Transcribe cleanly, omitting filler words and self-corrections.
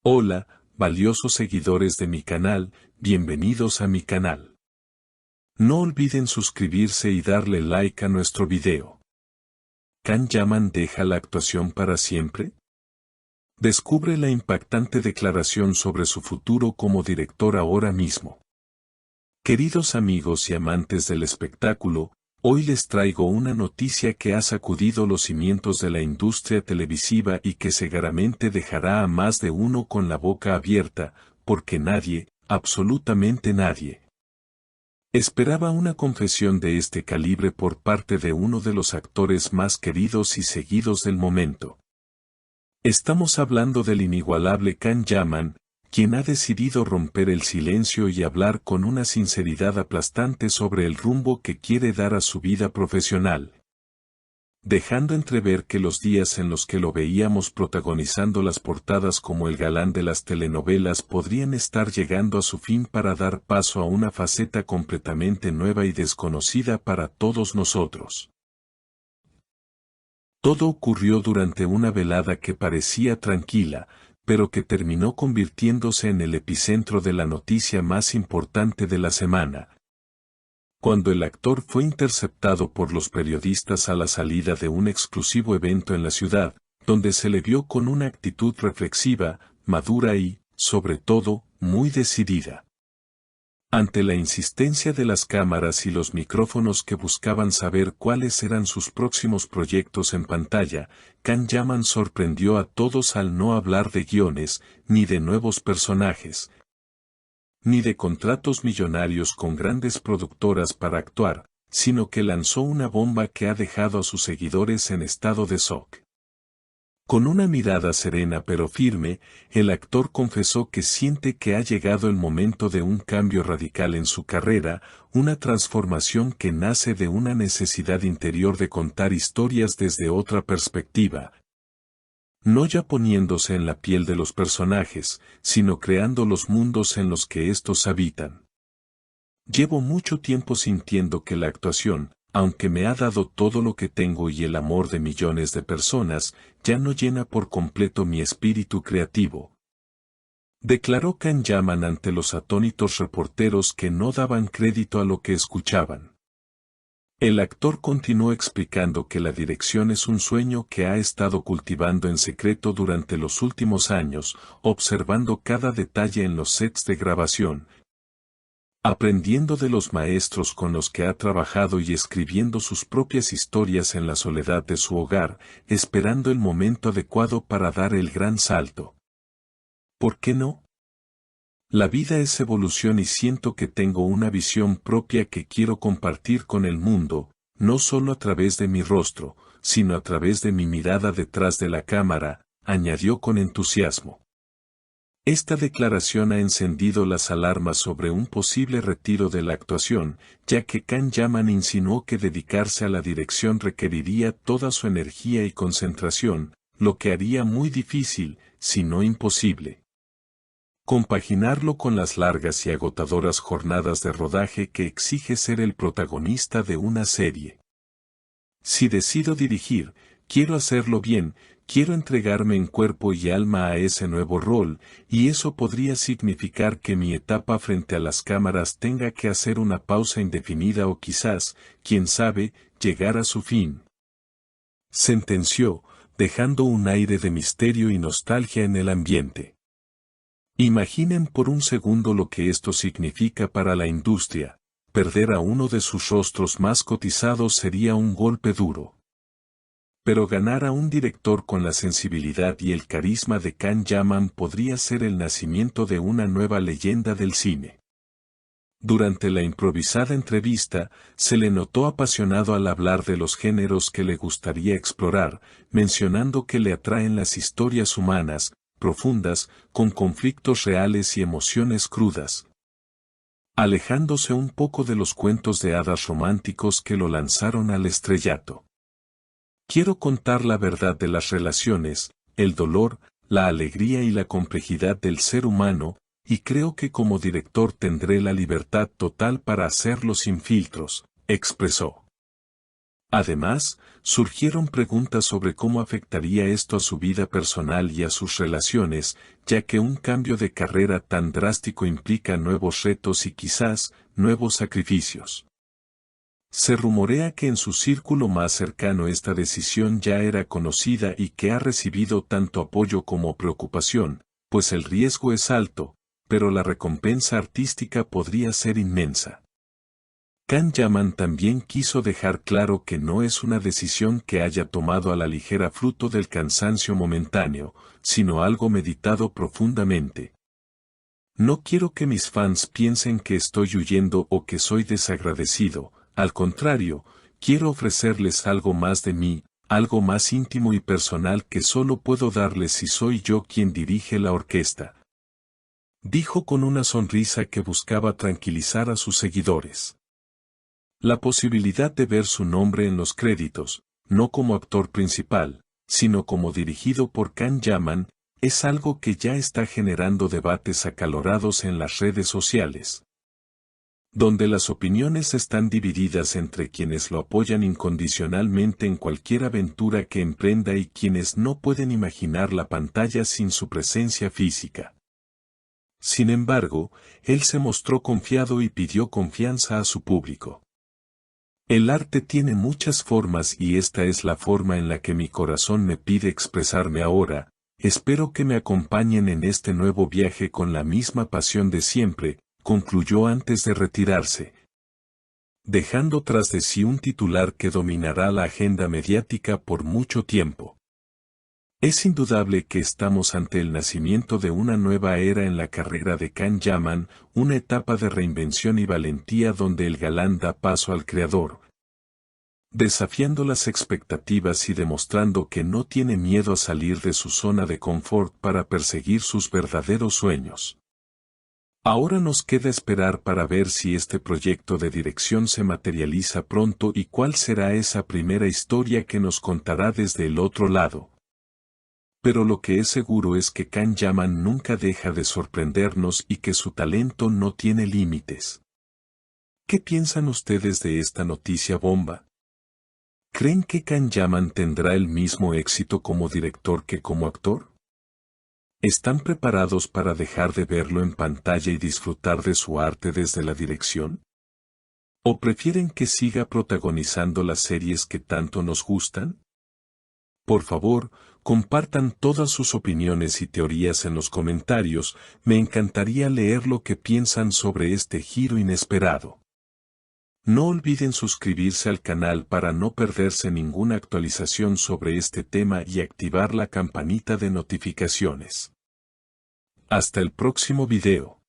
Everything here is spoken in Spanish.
Hola, valiosos seguidores de mi canal, bienvenidos a mi canal. No olviden suscribirse y darle like a nuestro video. ¿Can Yaman deja la actuación para siempre? Descubre la impactante declaración sobre su futuro como director ahora mismo. Queridos amigos y amantes del espectáculo, hoy les traigo una noticia que ha sacudido los cimientos de la industria televisiva y que seguramente dejará a más de uno con la boca abierta, porque nadie, absolutamente nadie, esperaba una confesión de este calibre por parte de uno de los actores más queridos y seguidos del momento. Estamos hablando del inigualable Can Yaman, quien ha decidido romper el silencio y hablar con una sinceridad aplastante sobre el rumbo que quiere dar a su vida profesional, dejando entrever que los días en los que lo veíamos protagonizando las portadas como el galán de las telenovelas podrían estar llegando a su fin para dar paso a una faceta completamente nueva y desconocida para todos nosotros. Todo ocurrió durante una velada que parecía tranquila, pero que terminó convirtiéndose en el epicentro de la noticia más importante de la semana. Cuando el actor fue interceptado por los periodistas a la salida de un exclusivo evento en la ciudad, donde se le vio con una actitud reflexiva, madura y, sobre todo, muy decidida. Ante la insistencia de las cámaras y los micrófonos que buscaban saber cuáles eran sus próximos proyectos en pantalla, Can Yaman sorprendió a todos al no hablar de guiones, ni de nuevos personajes, ni de contratos millonarios con grandes productoras para actuar, sino que lanzó una bomba que ha dejado a sus seguidores en estado de shock. Con una mirada serena pero firme, el actor confesó que siente que ha llegado el momento de un cambio radical en su carrera, una transformación que nace de una necesidad interior de contar historias desde otra perspectiva. No ya poniéndose en la piel de los personajes, sino creando los mundos en los que estos habitan. Llevo mucho tiempo sintiendo que la actuación, aunque me ha dado todo lo que tengo y el amor de millones de personas, ya no llena por completo mi espíritu creativo, declaró Can Yaman ante los atónitos reporteros que no daban crédito a lo que escuchaban. El actor continuó explicando que la dirección es un sueño que ha estado cultivando en secreto durante los últimos años, observando cada detalle en los sets de grabación, aprendiendo de los maestros con los que ha trabajado y escribiendo sus propias historias en la soledad de su hogar, esperando el momento adecuado para dar el gran salto. ¿Por qué no? La vida es evolución y siento que tengo una visión propia que quiero compartir con el mundo, no solo a través de mi rostro, sino a través de mi mirada detrás de la cámara, añadió con entusiasmo. Esta declaración ha encendido las alarmas sobre un posible retiro de la actuación, ya que Can Yaman insinuó que dedicarse a la dirección requeriría toda su energía y concentración, lo que haría muy difícil, si no imposible, compaginarlo con las largas y agotadoras jornadas de rodaje que exige ser el protagonista de una serie. Si decido dirigir, quiero hacerlo bien, quiero entregarme en cuerpo y alma a ese nuevo rol, y eso podría significar que mi etapa frente a las cámaras tenga que hacer una pausa indefinida o quizás, quién sabe, llegar a su fin, sentenció, dejando un aire de misterio y nostalgia en el ambiente. Imaginen por un segundo lo que esto significa para la industria. Perder a uno de sus rostros más cotizados sería un golpe duro. Pero ganar a un director con la sensibilidad y el carisma de Can Yaman podría ser el nacimiento de una nueva leyenda del cine. Durante la improvisada entrevista, se le notó apasionado al hablar de los géneros que le gustaría explorar, mencionando que le atraen las historias humanas, profundas, con conflictos reales y emociones crudas, alejándose un poco de los cuentos de hadas románticos que lo lanzaron al estrellato. Quiero contar la verdad de las relaciones, el dolor, la alegría y la complejidad del ser humano, y creo que como director tendré la libertad total para hacerlo sin filtros, expresó. Además, surgieron preguntas sobre cómo afectaría esto a su vida personal y a sus relaciones, ya que un cambio de carrera tan drástico implica nuevos retos y quizás nuevos sacrificios. Se rumorea que en su círculo más cercano esta decisión ya era conocida y que ha recibido tanto apoyo como preocupación, pues el riesgo es alto, pero la recompensa artística podría ser inmensa. Can Yaman también quiso dejar claro que no es una decisión que haya tomado a la ligera fruto del cansancio momentáneo, sino algo meditado profundamente. No quiero que mis fans piensen que estoy huyendo o que soy desagradecido, al contrario, quiero ofrecerles algo más de mí, algo más íntimo y personal que solo puedo darles si soy yo quien dirige la orquesta. Dijo con una sonrisa que buscaba tranquilizar a sus seguidores. La posibilidad de ver su nombre en los créditos, no como actor principal, sino como dirigido por Can Yaman, es algo que ya está generando debates acalorados en las redes sociales, donde las opiniones están divididas entre quienes lo apoyan incondicionalmente en cualquier aventura que emprenda y quienes no pueden imaginar la pantalla sin su presencia física. Sin embargo, él se mostró confiado y pidió confianza a su público. El arte tiene muchas formas y esta es la forma en la que mi corazón me pide expresarme ahora. Espero que me acompañen en este nuevo viaje con la misma pasión de siempre, concluyó antes de retirarse, dejando tras de sí un titular que dominará la agenda mediática por mucho tiempo. Es indudable que estamos ante el nacimiento de una nueva era en la carrera de Can Yaman, una etapa de reinvención y valentía donde el galán da paso al creador, desafiando las expectativas y demostrando que no tiene miedo a salir de su zona de confort para perseguir sus verdaderos sueños. Ahora nos queda esperar para ver si este proyecto de dirección se materializa pronto y cuál será esa primera historia que nos contará desde el otro lado. Pero lo que es seguro es que Can Yaman nunca deja de sorprendernos y que su talento no tiene límites. ¿Qué piensan ustedes de esta noticia bomba? ¿Creen que Can Yaman tendrá el mismo éxito como director que como actor? ¿Están preparados para dejar de verlo en pantalla y disfrutar de su arte desde la dirección? ¿O prefieren que siga protagonizando las series que tanto nos gustan? Por favor, compartan todas sus opiniones y teorías en los comentarios, me encantaría leer lo que piensan sobre este giro inesperado. No olviden suscribirse al canal para no perderse ninguna actualización sobre este tema y activar la campanita de notificaciones. Hasta el próximo video.